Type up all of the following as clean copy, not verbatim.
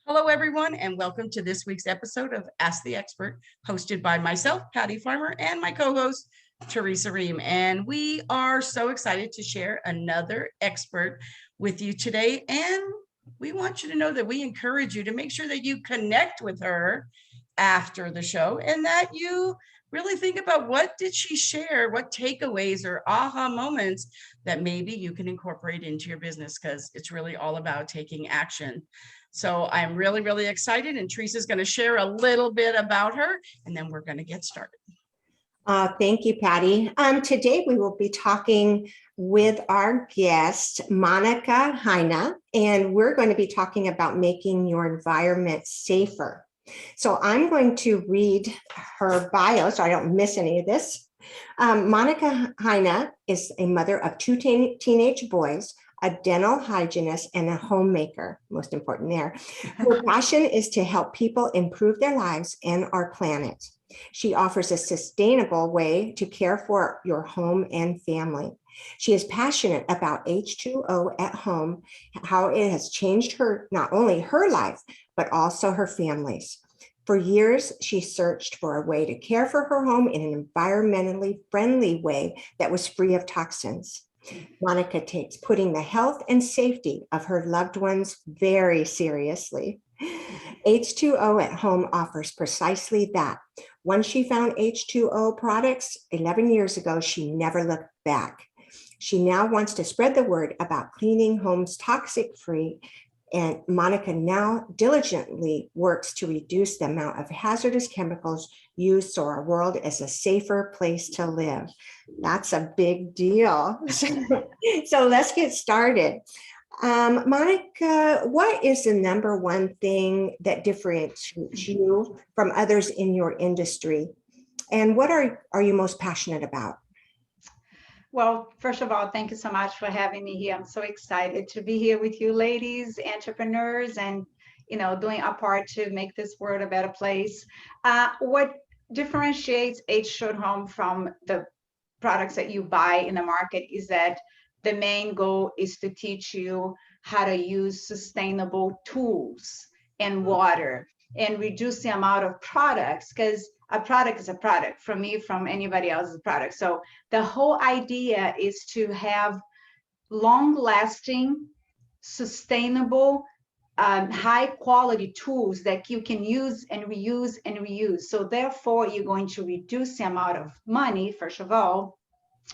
Hello, everyone, and welcome to this week's episode of Ask the Expert, hosted by myself, Patty Farmer, and my co-host, Teresa Ream. And we are so excited to share another expert with you today. And we want you to know that we encourage you to make sure that you connect with her after the show and that you really think about what did she share, what takeaways or aha moments that maybe you can incorporate into your business, because it's really all about taking action. So I'm really, really excited, and Teresa's going to share a little bit about her, and then we're going to get started. Thank you, Patty. Today we will be talking with our guest, Monica Heine, and we're going to be talking about making your environment safer. So I'm going to read her bio so I don't miss any of this. Monica Heine is a mother of two teenage boys, a dental hygienist, and a homemaker, most important there. Her passion is to help people improve their lives and our planet. She offers a sustainable way to care for your home and family. She is passionate about H2O at home, how it has changed her, not only her life, but also her family's. For years, she searched for a way to care for her home in an environmentally friendly way that was free of toxins. Monica takes putting the health and safety of her loved ones very seriously. H2O at Home offers precisely that. Once she found H2O products 11 years ago, she never looked back. She now wants to spread the word about cleaning homes toxic-free, and Monica now diligently works to reduce the amount of hazardous chemicals used so our world is a safer place to live. That's a big deal. So let's get started. Monica, what is the number one thing that differentiates you from others in your industry? And what are you most passionate about? Well, first of all, thank you so much for having me here. I'm so excited to be here with you ladies, entrepreneurs, and doing our part to make this world a better place. What differentiates HOnHome from the products that you buy in the market is that the main goal is to teach you how to use sustainable tools and water and reduce the amount of products, because a product is a product from me, from anybody else's product. So the whole idea is to have long-lasting, sustainable, high quality tools that you can use and reuse and reuse. So therefore, you're going to reduce the amount of money, first of all.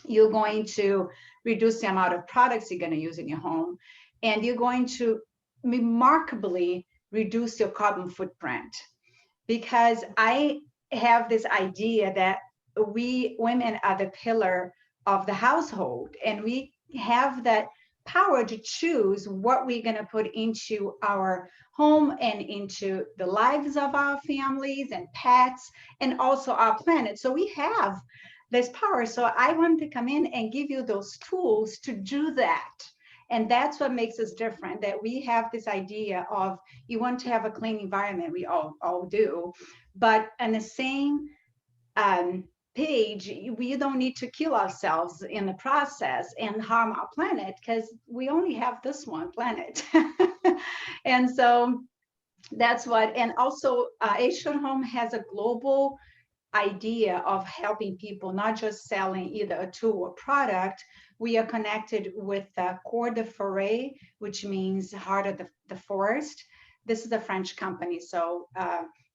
You're going to reduce the amount of products you're going to use in your home, and you're going to remarkably reduce your carbon footprint. Because I have this idea that we women are the pillar of the household, and we have that power to choose what we're going to put into our home and into the lives of our families and pets and also our planet. So we have this power. So I want to come in and give you those tools to do that. And that's what makes us different, that we have this idea of you want to have a clean environment. We all do. But on the same page, we don't need to kill ourselves in the process and harm our planet, because we only have this one planet. And so that's what, and also HOnHome has a global idea of helping people, not just selling either a tool or product. We are connected with Corps de Forêt, which means heart of the forest. This is a French company, so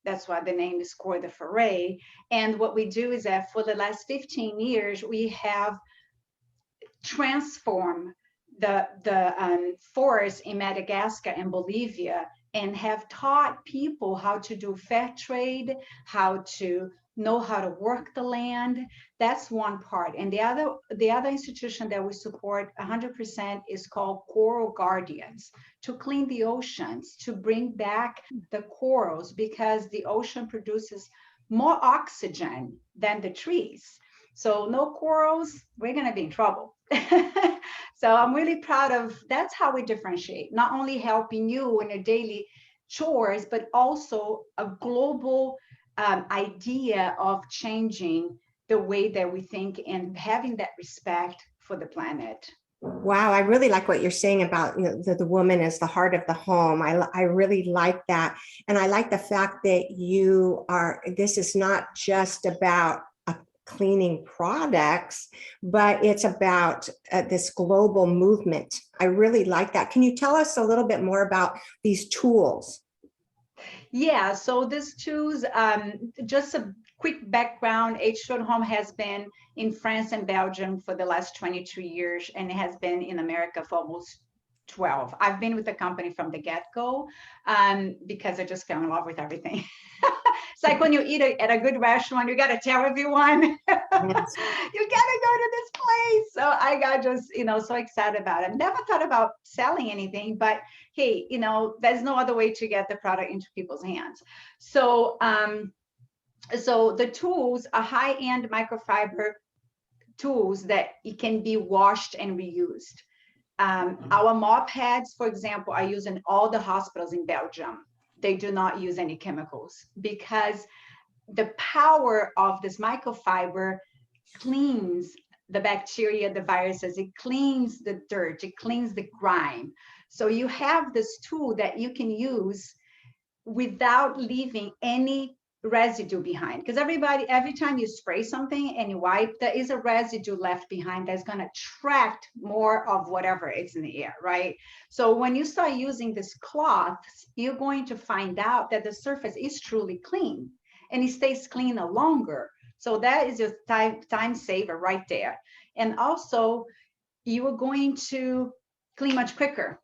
that's why the name is Corps de Forêt. And what we do is that for the last 15 years, we have transformed the forests in Madagascar and Bolivia, and have taught people how to do fair trade, how to know how to work the land. That's one part. And the other institution that we support 100% is called Coral Guardians, to clean the oceans, to bring back the corals, because the ocean produces more oxygen than the trees. So no corals, we're going to be in trouble. So I'm really proud of, that's how we differentiate, not only helping you in your daily chores, but also a global idea of changing the way that we think and having that respect for the planet. Wow, I really like what you're saying about, the woman as the heart of the home. I really like that. And I like the fact that this is not just about cleaning products, but it's about this global movement. I really like that. Can you tell us a little bit more about these tools? Yeah, so these tools, just a quick background, HOnHome has been in France and Belgium for the last 22 years, and it has been in America for almost 12. I've been with the company from the get-go, because I just fell in love with everything. It's like when you eat at a good restaurant, you got to tell everyone, you got to go to this place. So I got just, so excited about it. Never thought about selling anything, but hey, there's no other way to get the product into people's hands. So, so the tools are high-end microfiber tools that it can be washed and reused. Our mop heads, for example, are used in all the hospitals in Belgium. They do not use any chemicals because the power of this microfiber cleans the bacteria, the viruses, it cleans the dirt, it cleans the grime. So you have this tool that you can use without leaving any residue behind, because every time you spray something and you wipe, there is a residue left behind that's going to attract more of whatever is in the air, right? So when you start using this cloth, you're going to find out that the surface is truly clean and it stays cleaner longer. So that is a time saver right there. And also you are going to clean much quicker.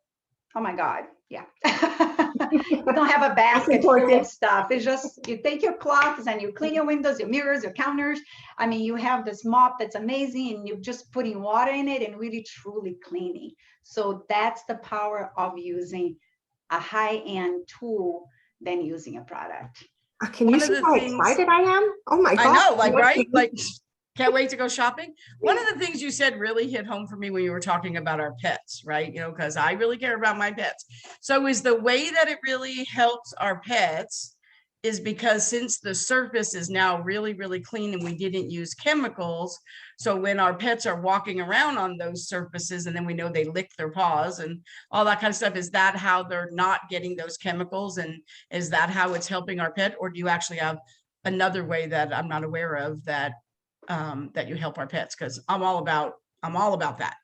Oh my God. Yeah. You don't have a basket full of stuff. It's just, you take your cloths and you clean your windows, your mirrors, your counters. I mean, you have this mop that's amazing and you're just putting water in it and really truly cleaning. So that's the power of using a high-end tool than using a product. Can you see how excited I am? Oh my God. I know, like, right? Like, can't wait to go shopping. One of the things you said really hit home for me when you were talking about our pets, right? Because I really care about my pets. So is the way that it really helps our pets is because since the surface is now really, really clean and we didn't use chemicals. So when our pets are walking around on those surfaces and then we know they lick their paws and all that kind of stuff, is that how they're not getting those chemicals? And is that how it's helping our pet? Or do you actually have another way that I'm not aware of that that you help our pets? Because I'm all about that.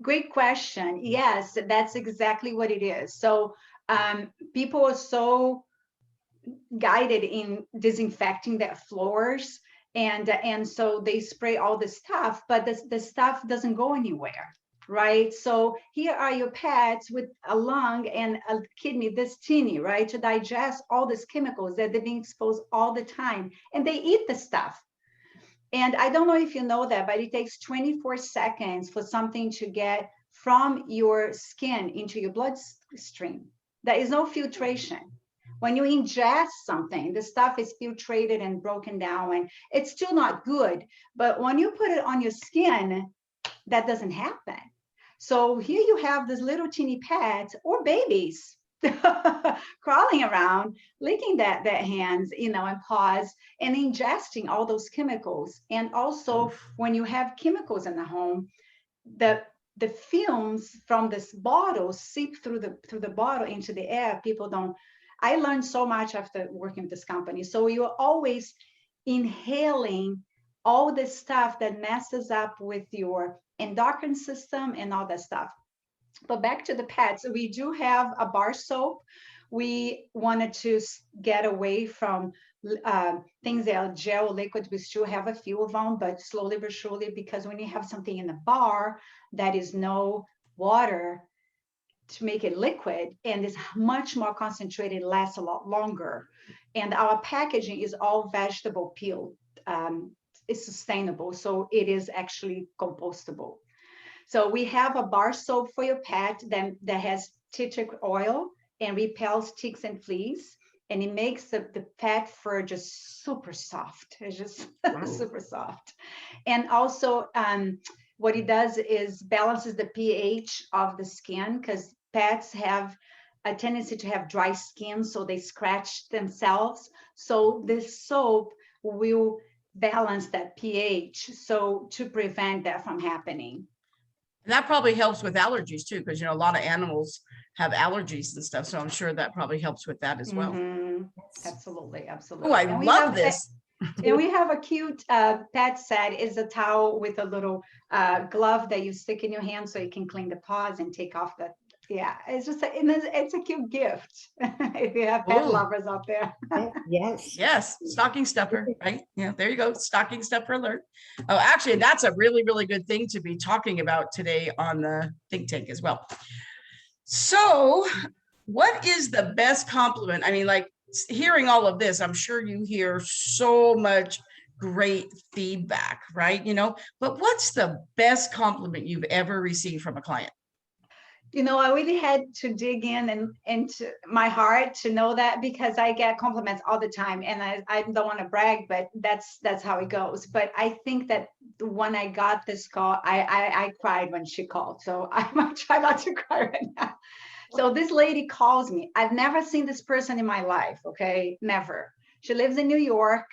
Great question. Yes, that's exactly what it is. So people are so guided in disinfecting their floors, and so they spray all the stuff, but the stuff doesn't go anywhere, right? So here are your pets with a lung and a kidney this teeny, right, to digest all these chemicals that they're being exposed all the time, and they eat the stuff. And I don't know if you know that, but it takes 24 seconds for something to get from your skin into your bloodstream. There is no filtration. When you ingest something, the stuff is filtrated and broken down, and it's still not good. But when you put it on your skin, that doesn't happen. So here you have this little teeny pets or babies crawling around, licking their hands, and paws, and ingesting all those chemicals. And also, when you have chemicals in the home, the fumes from this bottle seep through the bottle into the air. People don't. I learned so much after working with this company. So you're always inhaling all this stuff that messes up with your endocrine system and all that stuff. But back to the pets, we do have a bar soap. We wanted to get away from things that are gel liquid. We still have a few of them, but slowly but surely, because when you have something in the bar that is no water to make it liquid and is much more concentrated, lasts a lot longer. And our packaging is all vegetable peel. It's sustainable, so it is actually compostable. So we have a bar soap for your pet that has tea tree oil and repels ticks and fleas, and it makes the pet fur just super soft. It's just super soft. And also what it does is balances the pH of the skin, because pets have a tendency to have dry skin, so they scratch themselves. So this soap will balance that pH, so to prevent that from happening. And that probably helps with allergies too, because, a lot of animals have allergies and stuff. So I'm sure that probably helps with that as well. Mhm. Absolutely, Oh, absolutely. I And we love have this. and we have a cute pet set is a towel with a little glove that you stick in your hand so you can clean the paws and take off the, yeah, it's just it's a cute gift if you have pet Ooh. lovers out there. Yes. Yes, stocking stuffer, right? Yeah, there you go. Stocking stuffer alert. Oh, actually, that's a really, really good thing to be talking about today on the think tank as well. So, what is the best compliment? I mean, like hearing all of this, I'm sure you hear so much great feedback, right? But what's the best compliment you've ever received from a client? I really had to dig in and into my heart to know that, because I get compliments all the time, and I don't want to brag, but that's how it goes. But I think that when I got this call, I cried when she called. So I might try not to cry right now. So this lady calls me. I've never seen this person in my life. Okay, never. She lives in New York.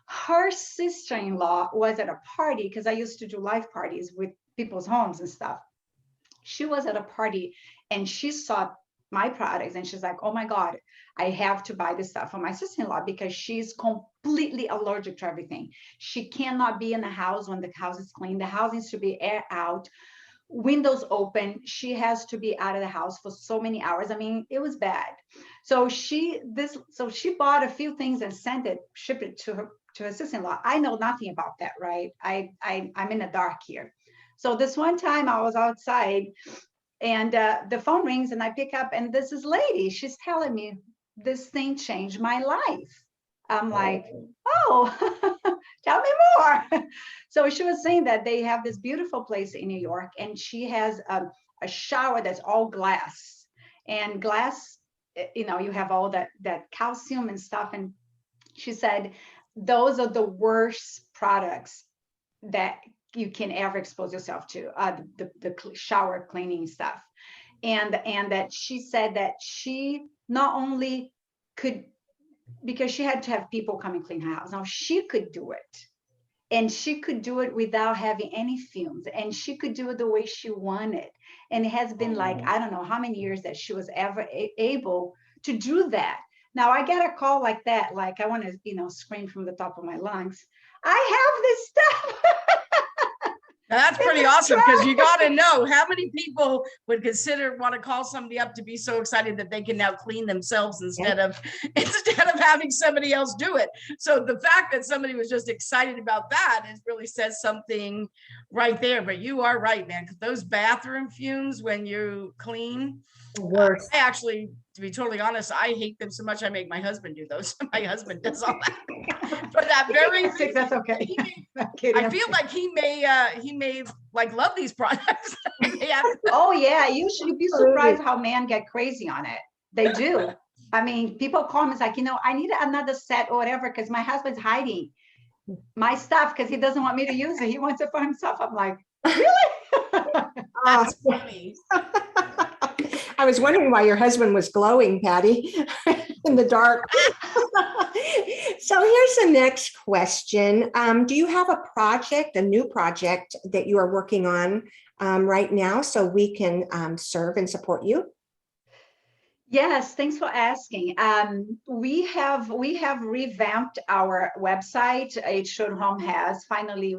Her sister-in-law was at a party, because I used to do live parties with people's homes and stuff. She was at a party and she saw my products and she's like, oh my God, I have to buy this stuff for my sister-in-law because she's completely allergic to everything. She cannot be in the house when the house is clean. The house needs to be air out, windows open. She has to be out of the house for so many hours. I mean, it was bad. So she bought a few things and shipped it to her sister-in-law. I know nothing about that, right? I'm in the dark here. So this one time I was outside and the phone rings and I pick up and this is lady. She's telling me this thing changed my life. I'm like, oh, tell me more. So she was saying that they have this beautiful place in New York and she has a shower that's all glass, and glass, you have all that calcium and stuff. And she said, those are the worst products that you can ever expose yourself to, the shower cleaning stuff. And that she said that she not only could, because she had to have people come and clean her house. Now she could do it. And she could do it without having any fumes. And she could do it the way she wanted. And it has been like, I don't know how many years that she was ever able to do that. Now I get a call like that, like I want to, scream from the top of my lungs. I have this stuff. Now, that's pretty awesome, because you got to know how many people would want to call somebody up to be so excited that they can now clean themselves instead of having somebody else do it. So the fact that somebody was just excited about that really says something right there. But you are right, man, because those bathroom fumes when you clean, Worse. I actually, to be totally honest, I hate them so much I make my husband do those. My husband does all that. For that very reason, that's okay. I feel like he may like love these products. Yeah. Oh yeah, you should be surprised how men get crazy on it. They do. I mean, people call me, it's like, I need another set or whatever because my husband's hiding my stuff because he doesn't want me to use it. He wants it for himself. I'm like, really? That's funny. I was wondering why your husband was glowing, Patty, in the dark. So here's the next question. Do you have a new project that you are working on right now so we can serve and support you? Yes, thanks for asking. We have revamped our website. HOnHome has finally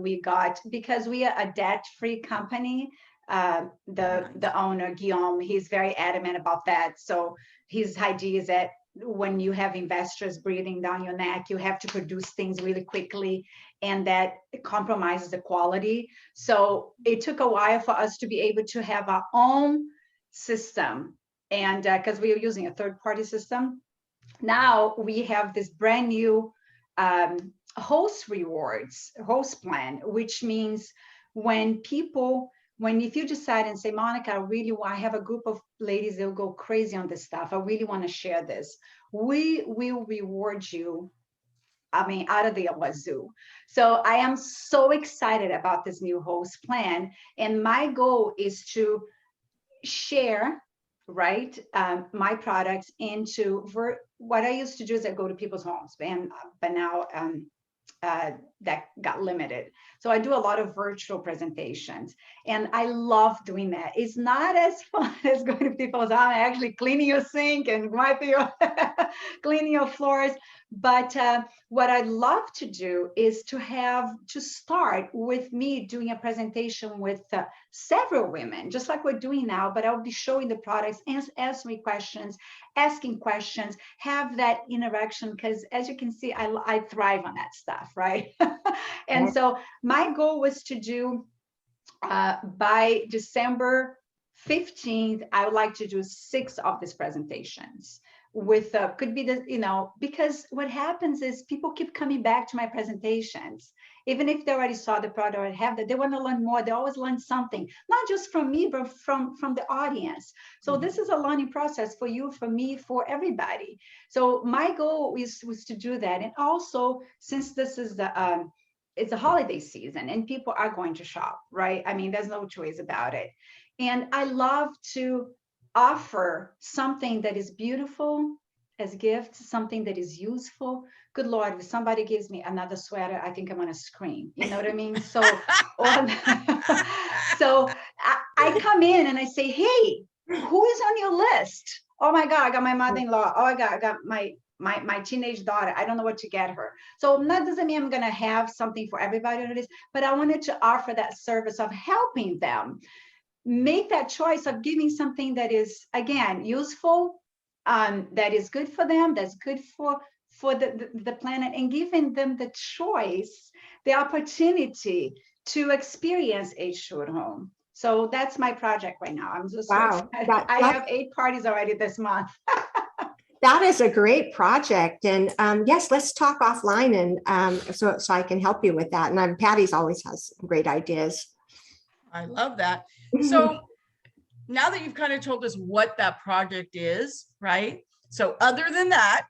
because we are a debt-free company. The owner Guillaume, he's very adamant about that. So his idea is that when you have investors breathing down your neck, you have to produce things really quickly, and that compromises the quality. So it took a while for us to be able to have our own system. And because we were using a third-party system, now we have this brand new host plan, which means if you decide and say, Monica, I have a group of ladies that will go crazy on this stuff. I really want to share this. We will reward you. I mean, out of the wazoo. So I am so excited about this new host plan. And my goal is to share my products into what I used to do is I go to people's homes, but now that got limited. So I do a lot of virtual presentations, and I love doing that. It's not as fun as going to people's house and actually cleaning your sink and wiping your cleaning your floors. But what I love to do is to start with me doing a presentation with several women, just like we're doing now, but I'll be showing the products, answering questions, asking questions, have that interaction, because as you can see, I thrive on that stuff, right? And so my goal was to do by December 15th, I would like to do 6 of these presentations with could be the, you know, because what happens is people keep coming back to my presentations, even if they already saw the product or have that, they want to learn more. They always learn something, not just from me, but from the audience. So this is a learning process for you, for me, for everybody. So my goal was to do that. And also, since this is the it's a holiday season and people are going to shop, right? I mean, there's no choice about it. And I love to offer something that is beautiful as gifts, something that is useful. Good Lord, if somebody gives me another sweater, I think I'm gonna scream. You know what I mean? So, so I come in and I say, hey, who is on your list? Oh my God, I got my mother-in-law. Oh my God, I got my teenage daughter. I don't know what to get her. So that doesn't mean I'm gonna have something for everybody on this, but I wanted to offer that service of helping them make that choice of giving something that is, again, useful, that is good for them, that's good for the planet, and giving them the choice, the opportunity to experience HOnHome. So that's my project right now. I'm just Wow. I have 8 parties already this month. That is a great project. And yes, let's talk offline, and so I can help you with that. And Patty's always has great ideas. I love that. So now that you've kind of told us what that project is, right? So other than that,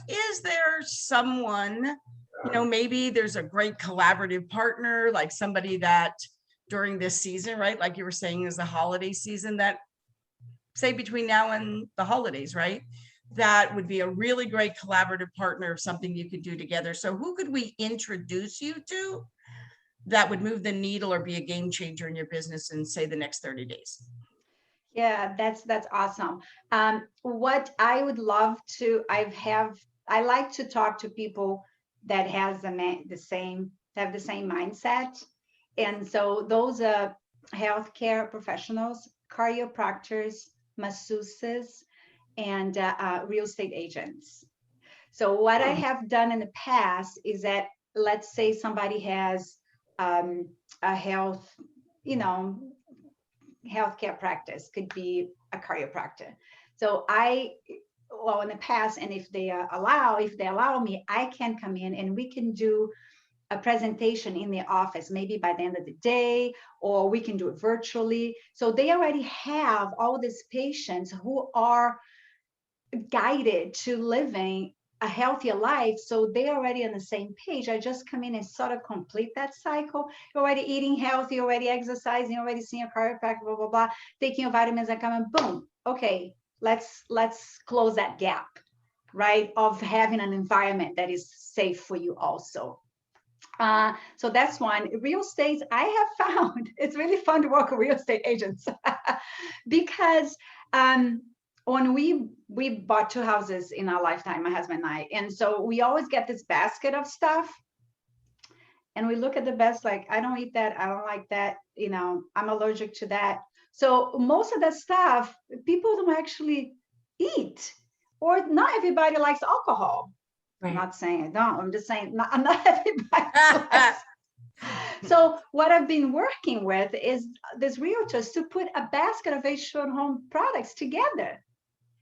is there someone, you know, maybe there's a great collaborative partner, like somebody that during this season, right? Like you were saying, is the holiday season, that say between now and the holidays, right? That would be a really great collaborative partner of something you could do together. So who could we introduce you to that would move the needle or be a game changer in your business in, say, the next 30 days? Yeah, that's awesome. What I would love to, I like to talk to people that have the same mindset. And so those are healthcare professionals, chiropractors, masseuses, and real estate agents. So what I have done in the past is that, let's say somebody has a health, you know, healthcare practice, could be a chiropractor. So well, in the past, and if they allow me, I can come in and we can do a presentation in the office, maybe by the end of the day, or we can do it virtually. So they already have all these patients who are guided to living a healthier life, so they're already on the same page. I just come in and sort of complete that cycle. You're already eating healthy, already exercising, already seeing a chiropractor, blah blah blah, taking your vitamins, and coming, boom, okay, let's close that gap, right, of having an environment that is safe for you also. So that's one. Real estate, I have found it's really fun to work with real estate agents because when we bought 2 houses in our lifetime, my husband and I, and so we always get this basket of stuff, and we look at the best, like, I don't eat that, I don't like that, you know, I'm allergic to that. So most of that stuff people don't actually eat, or not everybody likes alcohol. Right. I'm not saying I don't, I'm just saying not everybody likes. So what I've been working with is this realtors to put a basket of HOnHome products together.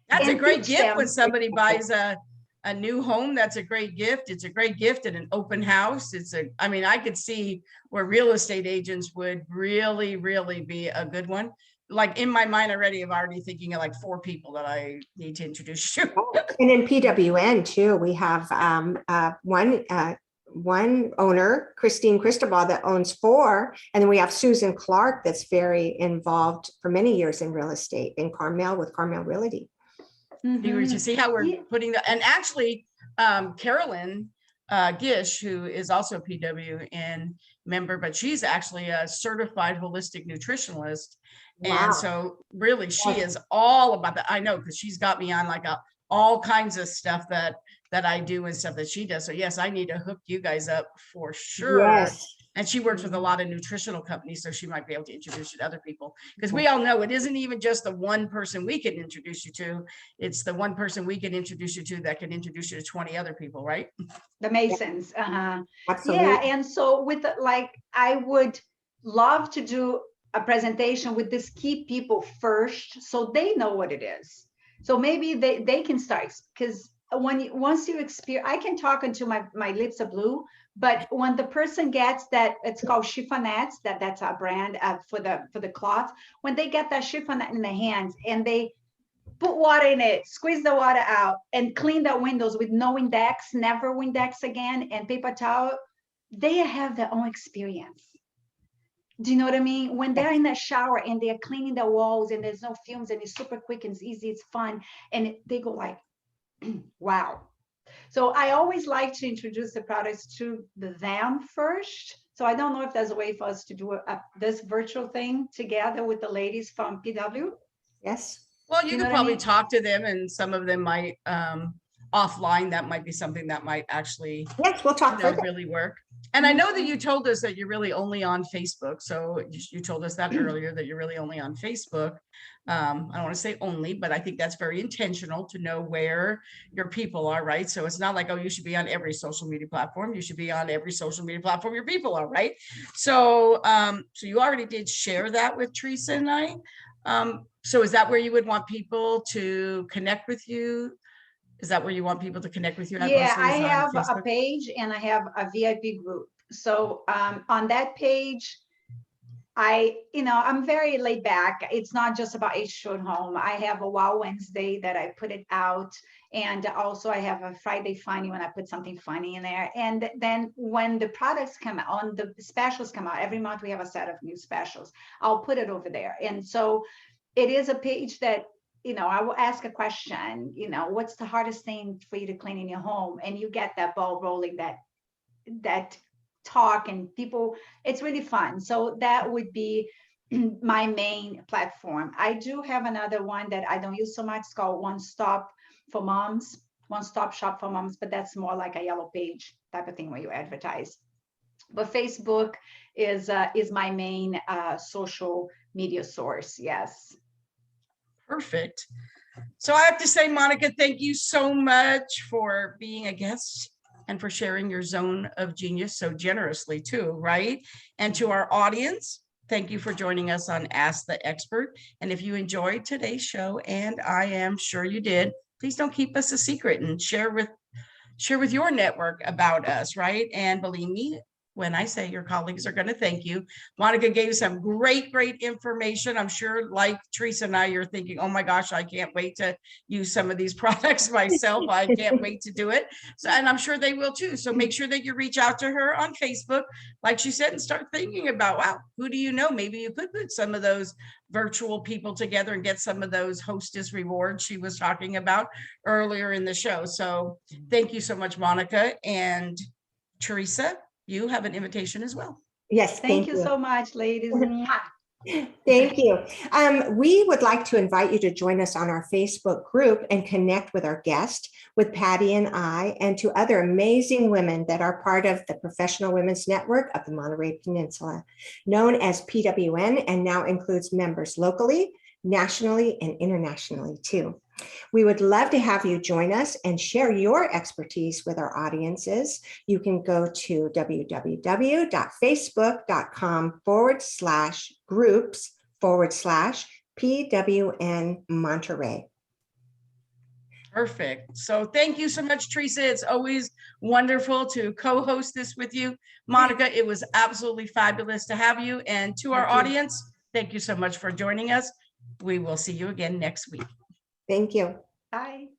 That's a great gift when somebody buys a new home. That's a great gift. It's a great gift at an open house. I mean, I could see where real estate agents would really, really be a good one. Like in my mind already, I'm already thinking of like 4 people that I need to introduce you. And in PWN too, we have one owner, Christine Cristobal, that owns 4. And then we have Susan Clark, that's very involved for many years in real estate in Carmel with Carmel Realty. You see how we're putting that, and actually Carolyn Gish, who is also a PWN member, but she's actually a certified holistic nutritionalist. And Wow. so really she Yes. is all about that. I know, because she's got me on like all kinds of stuff that I do and stuff that she does. So yes, I need to hook you guys up for sure. Yes. And she works with a lot of nutritional companies, so she might be able to introduce you to other people. Because we all know it isn't even just the one person we can introduce you to. It's the one person we can introduce you to that can introduce you to 20 other people, right? The Masons. Uh-huh. Absolutely. Yeah. And so with like, I would love to do a presentation with these key people first, so they know what it is. So maybe they can start, because once you experience, I can talk until my lips are blue, but when the person gets that, it's called chiffonettes, that's our brand for the cloth. When they get that chiffonette in their hands and they put water in it, squeeze the water out, and clean the windows with no Windex, never Windex again, and paper towel, they have their own experience. Do you know what I mean? When they're in the shower and they're cleaning the walls and there's no fumes and it's super quick and it's easy, it's fun, and they go like, wow. So I always like to introduce the products to them first. So I don't know if there's a way for us to do this virtual thing together with the ladies from PW. Yes. Well, you know could what I probably mean? talk to them, and some of them might offline. That might be something that might actually, Yes, we'll talk further. really work. And I know that you told us that you're really only on Facebook. So you told us that earlier, that you're really only on Facebook. I don't want to say only, but I think that's very intentional to know where your people are, right? So it's not like, oh, you should be on every social media platform. You should be on every social media platform your people are, right? So so you already did share that with Teresa and I. So is that where you would want people to connect with you? Is that where you want people to connect with you? Yeah, I Mostly is on have a Facebook? page and I have a VIP group. So on that page, I'm very laid back. It's not just about HOnHome. I have a Wow Wednesday that I put it out. And also I have a Friday funny when I put something funny in there. And then when the products come out, on the specials come out, every month we have a set of new specials. I'll put it over there. And so it is a page that, I will ask a question, what's the hardest thing for you to clean in your home? And you get that ball rolling, that talk, and people, it's really fun. So that would be my main platform. I do have another one that I don't use so much. It's called One Stop Shop for Moms, but that's more like a yellow page type of thing where you advertise. But Facebook is my main social media source. Yes. Perfect. So I have to say, Monica, thank you so much for being a guest and for sharing your zone of genius so generously too, right? And to our audience, thank you for joining us on Ask the Expert. And if you enjoyed today's show, and I am sure you did, please don't keep us a secret and share with your network about us, right? And believe me, when I say your colleagues are going to thank you. Monica gave you some great information. I'm sure, like Teresa and I, you're thinking, oh my gosh, I can't wait to use some of these products myself. I can't wait to do it. So, and I'm sure they will too. So make sure that you reach out to her on Facebook, like she said, and start thinking about, wow, who do you know? Maybe you could put some of those virtual people together and get some of those hostess rewards she was talking about earlier in the show. So thank you so much, Monica. And Teresa, you have an invitation as well. Yes, thank you so much, ladies. Thank you. We would like to invite you to join us on our Facebook group and connect with our guest, with Patty and I, and to other amazing women that are part of the Professional Women's Network of the Monterey Peninsula, known as PWN, and now includes members locally, nationally, and internationally too. We would love to have you join us and share your expertise with our audiences. You can go to www.facebook.com/groups/PWN Monterey. Perfect. So thank you so much, Teresa. It's always wonderful to co-host this with you. Monica, it was absolutely fabulous to have you. And to our audience, thank you so much for joining us. We will see you again next week. Thank you. Bye.